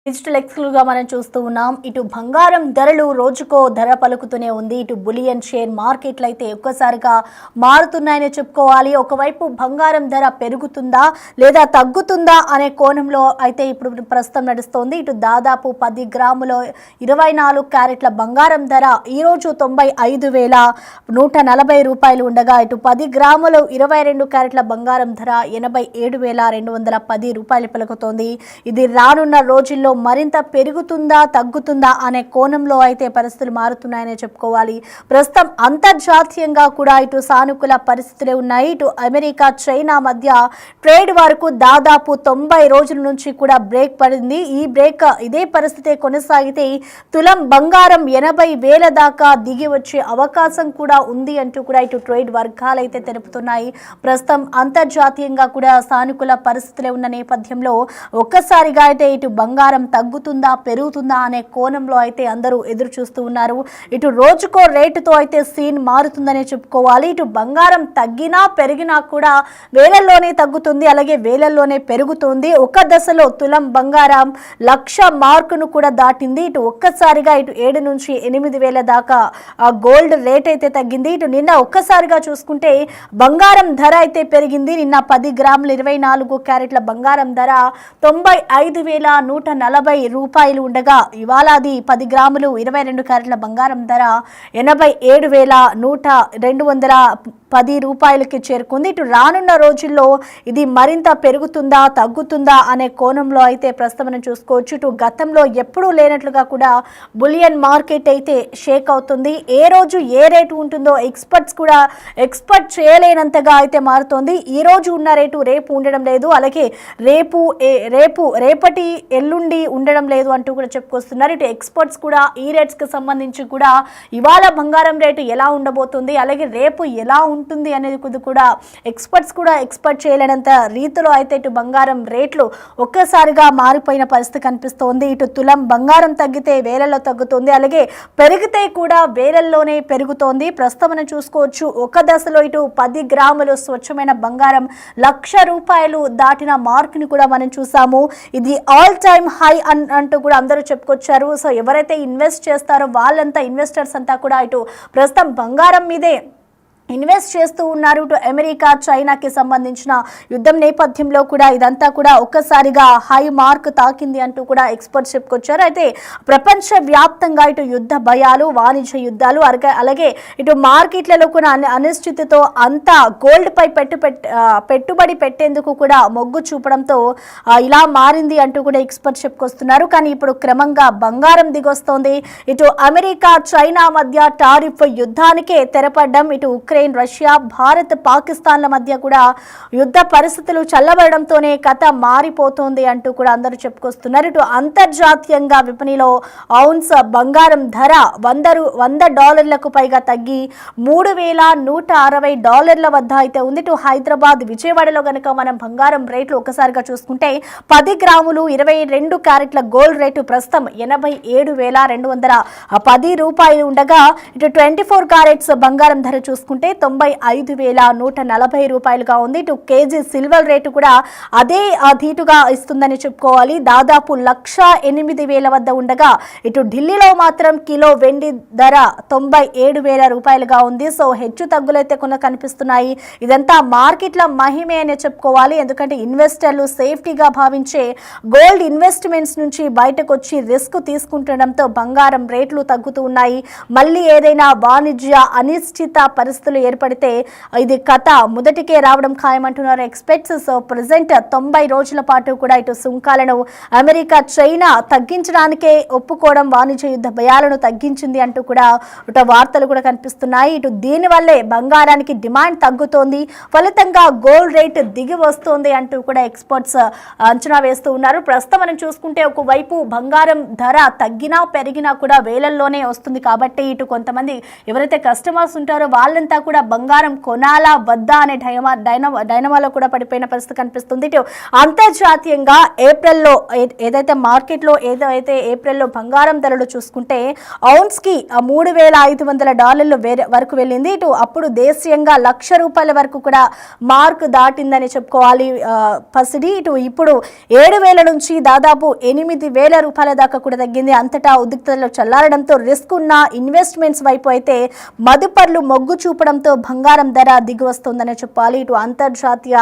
Digital exclusive గా మనం చూస్తూ ఉన్నాం. ఇటు బంగారం ధరలు రోజుకో ధర పలుకుతూనే ఉంది. ఇటు బులియన్ షేర్ మార్కెట్లు అయితే ఒక్కసారిగా మారుతున్నాయని చెప్పుకోవాలి. ఒకవైపు బంగారం ధర పెరుగుతుందా లేదా తగ్గుతుందా అనే కోణంలో అయితే ఇప్పుడు ప్రస్తుతం నడుస్తోంది. ఇటు దాదాపు 10 గ్రాముల 24 క్యారెట్ల బంగారం ధర ఈరోజు 95,140 రూపాయలు ఉండగా ఇటు 10 గ్రాముల 22 క్యారెట్ల బంగారం ధర 87,210 రూపాయలు పలుకుతోంది. ఇది రానున్న రోజుల్లో మరింత పెరుగుతుందా తగ్గుతుందా అనే కోణంలో అయితే పరిస్థితులు మారుతున్నాయని చెప్పుకోవాలి. ప్రస్తుతం అంతర్జాతీయంగా కూడా ఇటు సానుకూల పరిస్థితులే ఉన్నాయి. ఇటు అమెరికా చైనా మధ్య ట్రేడ్ వరకు దాదాపు 90 రోజుల నుంచి కూడా బ్రేక్ పడింది. ఈ బ్రేక్ ఇదే పరిస్థితి కొనసాగితే తులం బంగారం 80,000 దాకా దిగి వచ్చే అవకాశం కూడా ఉంది అంటూ కూడా ఇటు ట్రేడ్ వర్గాలు అయితే తెలుపుతున్నాయి. ప్రస్తుతం అంతర్జాతీయంగా కూడా సానుకూల పరిస్థితులే ఉన్న నేపథ్యంలో ఒక్కసారిగా అయితే ఇటు బంగారం తగ్గుతుందా పెరుగుతుందా అనే కోణంలో అయితే అందరూ ఎదురు చూస్తూ ఉన్నారు. ఇటు రోజుకో రేటుతో అయితే సీన్ మారుతుందనే చెప్పుకోవాలి. ఇటు బంగారం తగ్గినా పెరిగినా కూడా వేలల్లోనే తగ్గుతుంది, అలాగే వేలల్లోనే పెరుగుతుంది. ఒక దశలో తులం బంగారం 1,00,000 మార్కును కూడా దాటింది. ఇటు ఒక్కసారిగా ఇటు 7 నుంచి 8,000 దాకా ఆ గోల్డ్ రేట్ అయితే తగ్గింది. ఇటు నిన్న ఒక్కసారిగా చూసుకుంటే బంగారం ధర అయితే పెరిగింది. నిన్న 10 గ్రాముల 24 క్యారెట్ల బంగారం ధర 95,140 రూపాయలు ఉండగా ఇవాళ అది 10 గ్రాములు 22 క్యారెట్ల బంగారం ధర 87,210 రూపాయలకి చేరుకుంది. ఇటు రానున్న రోజుల్లో ఇది మరింత పెరుగుతుందా తగ్గుతుందా అనే కోణంలో అయితే ప్రస్తుతం చూసుకోవచ్చు. ఇటు గతంలో ఎప్పుడూ లేనట్లుగా కూడా బులియన్ మార్కెట్ అయితే షేక్ అవుతుంది. ఏ రోజు ఏ రేటు ఉంటుందో ఎక్స్పర్ట్స్ కూడా ఎక్స్పెక్ట్ చేయలేనంతగా అయితే మారుతోంది. ఈ రోజు ఉన్న రేటు రేపు ఉండడం లేదు, అలాగే రేపటి ఎల్లుండి ఉండడం లేదు అంటూ కూడా చెప్పుకొస్తున్నారు. ఇటు ఎక్స్పర్ట్స్ కూడా ఈ రేట్స్ కి సంబంధించి కూడా ఇవాళ బంగారం రేటు ఎలా ఉండబోతుంది, అలాగే రేపు ఎలా ఉంటుంది అనేది కూడా ఎక్స్పర్ట్స్ కూడా ఎక్స్పెక్ట్ చేయలేనంత రీతిలో అయితే ఇటు బంగారం రేట్లు ఒక్కసారిగా మారిపోయిన పరిస్థితి కనిపిస్తోంది. ఇటు తులం బంగారం తగ్గితే వేలల్లో తగ్గుతుంది, అలాగే పెరిగితే కూడా వేలల్లోనే పెరుగుతోంది. ప్రస్తుతం మనం చూసుకోవచ్చు. ఒక దశలో ఇటు 10 గ్రాములు స్వచ్ఛమైన బంగారం 1,00,000 రూపాయలు దాటిన మార్కుని కూడా మనం చూసాము. ఇది ఆల్ టైమ్ హై అంటూ కూడా అందరూ చెప్పుకొచ్చారు. సో ఎవరైతే ఇన్వెస్ట్ చేస్తారో వాళ్ళంతా ఇన్వెస్టర్స్ అంతా కూడా ఇటు ప్రస్తుతం బంగారం మీదే ఇన్వెస్ట్ చేస్తూ ఉన్నారు. ఇటు అమెరికా చైనాకి సంబంధించిన యుద్ధం నేపథ్యంలో కూడా ఇదంతా కూడా ఒక్కసారిగా హై మార్క్ తాకింది అంటూ కూడా ఎక్స్పర్ట్స్ చెప్పుకొచ్చారు. అయితే ప్రపంచ వ్యాప్తంగా ఇటు యుద్ధ భయాలు, వాణిజ్య యుద్ధాలు, అలాగే ఇటు మార్కెట్లలో కూడా అనిశ్చితితో అంతా గోల్డ్ పై పెట్టుబడి పెట్టేందుకు కూడా మొగ్గు చూపడంతో ఇలా మారింది అంటూ కూడా ఎక్స్పర్ట్స్ చెప్పుకొస్తున్నారు. కానీ ఇప్పుడు క్రమంగా బంగారం దిగొస్తోంది. ఇటు అమెరికా చైనా మధ్య టారిఫ్ యుద్ధానికే తెరపడ్డం, ఇటు ఉక్రెయిన్, రష్యా, భారత్, పాకిస్తాన్ల మధ్య కూడా యుద్ధ పరిస్థితులు చల్లబడడంతోనే కథ మారిపోతోంది అంటూ కూడా అందరూ చెప్పుకొస్తున్నారు. ఇటు అంతర్జాతీయంగా విపణిలో ఔన్స్ బంగారం ధర $100 పైగా తగ్గి $3,160 వద్ద అయితే ఉంది. ఇటు హైదరాబాద్, విజయవాడలో కనుక మనం బంగారం రేట్లు ఒకసారిగా చూసుకుంటే 10 గ్రాములు 22 క్యారెట్ల గోల్డ్ రేటు ప్రస్తుతం 87,210 రూపాయలు ఉండగా ఇటు 24 క్యారెట్స్ బంగారం ధర చూసుకుంటే 95,140 రూపాయలుగా ఉంది. ఇటు కేజీ సిల్వర్ రేటు కూడా అదే ధీటుగా ఇస్తుందని చెప్పుకోవాలి. దాదాపు 1,08,000 వద్ద ఉండగా ఇటు ఢిల్లీలో మాత్రం కిలో వెండి ధర 97,000 రూపాయలుగా ఉంది. సో హెచ్చు తగ్గులైతే కొన్ని కనిపిస్తున్నాయి. ఇదంతా మార్కెట్ల మహిమే అని చెప్పుకోవాలి. ఎందుకంటే ఇన్వెస్టర్లు సేఫ్టీగా భావించే గోల్డ్ ఇన్వెస్ట్మెంట్స్ నుంచి బయటకు వచ్చి రిస్క్ తీసుకుంటుండడంతో బంగారం రేట్లు తగ్గుతూ ఉన్నాయి. మళ్ళీ ఏదైనా వాణిజ్య అనిశ్చిత పరిస్థితులు ఏర్పడితే ఇది కథ మొదటికే రావడం ఖాయమంటున్నారు ఎక్స్పర్ట్స్. సో ప్రెసెంట్ 90 రోజుల పాటు కూడా ఇటు సుంకాలను అమెరికా చైనా తగ్గించడానికే ఒప్పుకోవడం వాణిజ్య యుద్ధ భయాలను తగ్గించింది అంటూ కూడా ఇటు వార్తలు కూడా కనిపిస్తున్నాయి. ఇటు దీనివల్లే బంగారానికి డిమాండ్ తగ్గుతోంది, ఫలితంగా గోల్డ్ రేట్ దిగి వస్తోంది అంటూ కూడా ఎక్స్పర్ట్స్ అంచనా వేస్తూ ఉన్నారు. ప్రస్తుతం మనం చూసుకుంటే ఒకవైపు బంగారం ధర తగ్గినా పెరిగినా కూడా వేలల్లోనే వస్తుంది కాబట్టి ఇటు కొంతమంది ఎవరైతే కస్టమర్స్ ఉంటారో వాళ్ళంతా కూడా బంగారం కొనాలా వద్దా అనే డైనమాలో కూడా పడిపోయిన పరిస్థితి కనిపిస్తుంది. ఇటు అంతర్జాతీయంగా ఏప్రిల్లో ఏప్రిల్లో బంగారం ధరలు చూసుకుంటే ఔన్స్ కి $3,500 వరకు వెళ్ళింది. ఇటు అప్పుడు దేశీయంగా ₹1,00,000 వరకు కూడా మార్క్ దాటిందని చెప్పుకోవాలి పసిడి. ఇటు ఇప్పుడు 7,000 నుంచి దాదాపు ₹8,000 దాకా కూడా తగ్గింది. అంతటా ఉద్రిక్తతలు చల్లారడంతో రిస్క్ ఉన్న ఇన్వెస్ట్మెంట్స్ వైపు అయితే మదుపర్లు మొగ్గు చూపడంతో బంగారం ధర దిగి వస్తుందని చెప్పాలి. ఇటు అంతర్జాతీయ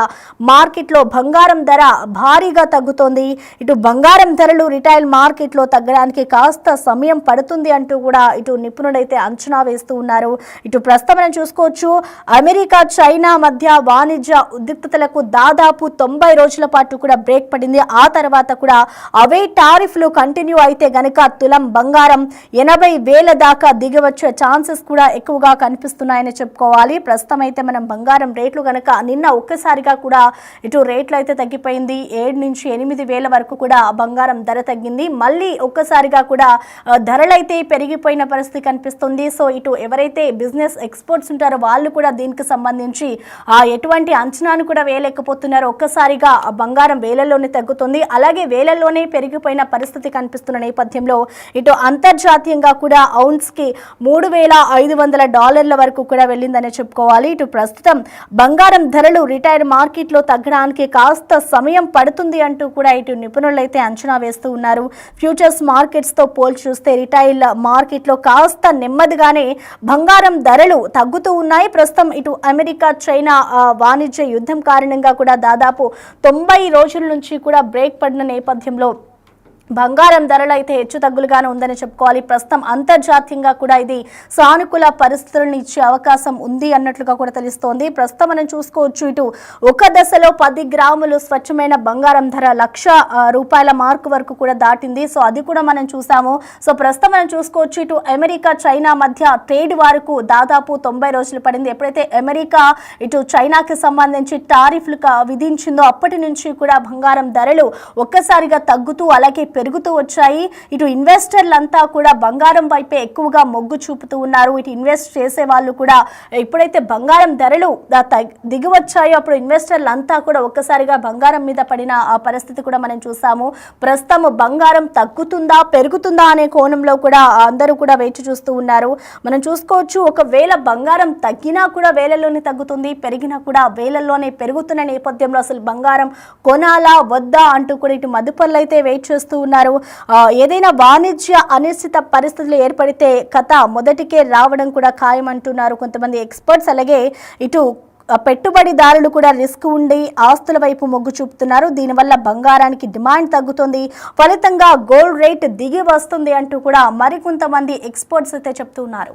మార్కెట్లో బంగారం ధర భారీగా తగ్గుతోంది. ఇటు బంగారం ధరలు రిటైల్ మార్కెట్లో తగ్గడానికి కాస్త సమయం పడుతుంది అంటూ కూడా ఇటు నిపుణులైతే అంచనా వేస్తూ ఉన్నారు. ఇటు ప్రస్తుతం మనం చూసుకోవచ్చు, అమెరికా చైనా మధ్య వాణిజ్య ఉద్రిక్తతలకు దాదాపు 90 రోజుల పాటు కూడా బ్రేక్ పడింది. ఆ తర్వాత కూడా అవే టారిఫ్లు కంటిన్యూ అయితే గనక తులం బంగారం 80,000 దాకా దిగవచ్చే ఛాన్సెస్ కూడా ఎక్కువగా కనిపిస్తున్నాయని చెప్పుకోవాలి. ప్రస్తుతం అయితే మనం బంగారం రేట్లు గనక నిన్న ఒక్కసారిగా కూడా ఇటు రేట్లు అయితే తగ్గిపోయింది. 7 నుంచి 8,000 వరకు కూడా బంగారం ధర తగ్గింది. మళ్ళీ ఒక్కసారిగా కూడా ధరలైతే పెరిగిపోయిన పరిస్థితి కనిపిస్తుంది. సో ఇటు ఎవరైతే బిజినెస్ ఎక్స్పర్ట్స్ ఉంటారో వాళ్ళు కూడా దీనికి సంబంధించి ఎటువంటి అంచనాను కూడా వేయలేకపోతున్నారు. ఒక్కసారిగా బంగారం వేలల్లోనే తగ్గుతుంది, అలాగే వేలల్లోనే పెరిగిపోయిన పరిస్థితి కనిపిస్తున్న నేపథ్యంలో ఇటు అంతర్జాతీయంగా కూడా ఔన్స్ కి $3,500 వరకు కూడా వెళ్ళిందని చెప్పుకోవాలి. ఇటు ప్రస్తుతం బంగారం ధరలు రిటైల్ మార్కెట్లో తగ్గడానికి కాస్త సమయం పడుతుంది అంటూ కూడా ఇటు నిపుణులు అయితే అంచనా వేస్తూ ఉన్నారు. ఫ్యూచర్స్ మార్కెట్స్ తో పోల్చి చూస్తే రిటైల్ మార్కెట్లో కాస్త నెమ్మదిగానే బంగారం ధరలు తగ్గుతూ ఉన్నాయి. ప్రస్తుతం ఇటు అమెరికా చైనా వాణిజ్య యుద్ధం కారణంగా కూడా దాదాపు 90 రోజుల నుంచి కూడా బ్రేక్ పడిన నేపథ్యంలో బంగారం ధరలు అయితే హెచ్చు తగ్గులుగానే ఉందని చెప్పుకోవాలి. ప్రస్తుతం అంతర్జాతీయంగా కూడా ఇది సానుకూల పరిస్థితులను ఇచ్చే అవకాశం ఉంది అన్నట్లుగా కూడా తెలుస్తోంది. ప్రస్తుతం మనం చూసుకోవచ్చు, ఇటు ఒక దశలో 10 గ్రాములు స్వచ్ఛమైన బంగారం ధర ₹1,00,000 మార్కు వరకు కూడా దాటింది. సో అది కూడా మనం చూసాము. సో ప్రస్తుతం మనం చూసుకోవచ్చు, ఇటు అమెరికా చైనా మధ్య ట్రేడ్ వరకు దాదాపు 90 రోజులు పడింది. ఎప్పుడైతే అమెరికా ఇటు చైనాకి సంబంధించి టారిఫ్లు విధించిందో అప్పటి నుంచి కూడా బంగారం ధరలు ఒక్కసారిగా తగ్గుతూ అలాగే పెరుగుతూ వచ్చాయి. ఇటు ఇన్వెస్టర్లంతా కూడా బంగారం వైపే ఎక్కువగా మొగ్గు చూపుతూ ఉన్నారు. ఇటు ఇన్వెస్ట్ చేసే వాళ్ళు కూడా ఎప్పుడైతే బంగారం ధరలు దిగివచ్చాయో అప్పుడు ఇన్వెస్టర్లంతా కూడా ఒక్కసారిగా బంగారం మీద పడిన ఆ పరిస్థితి కూడా మనం చూసాము. ప్రస్తుతం బంగారం తగ్గుతుందా పెరుగుతుందా అనే కోణంలో కూడా అందరూ కూడా వేచి చూస్తూ ఉన్నారు. మనం చూసుకోవచ్చు, ఒకవేళ బంగారం తగ్గినా కూడా వేలల్లోనే తగ్గుతుంది, పెరిగినా కూడా వేలల్లోనే పెరుగుతున్న నేపథ్యంలో అసలు బంగారం కొనాలా వద్దా అంటూ కూడా ఇటు మదుపర్లు అయితే వెయిట్ చేస్తూ ఉన్నారు. ఏదైనా వాణిజ్య అనిశ్చిత పరిస్థితులు ఏర్పడితే కథ మొదటికే రావడం కూడా ఖాయమంటున్నారు కొంతమంది ఎక్స్పర్ట్స్. అలాగే ఇటు పెట్టుబడిదారులు కూడా రిస్క్ ఉండి ఆస్తుల వైపు మొగ్గు చూపుతున్నారు. దీనివల్ల బంగారానికి డిమాండ్ తగ్గుతుంది, ఫలితంగా గోల్డ్ రేట్ దిగి వస్తుంది అంటూ కూడా మరికొంతమంది ఎక్స్పర్ట్స్ అయితే చెప్తున్నారు.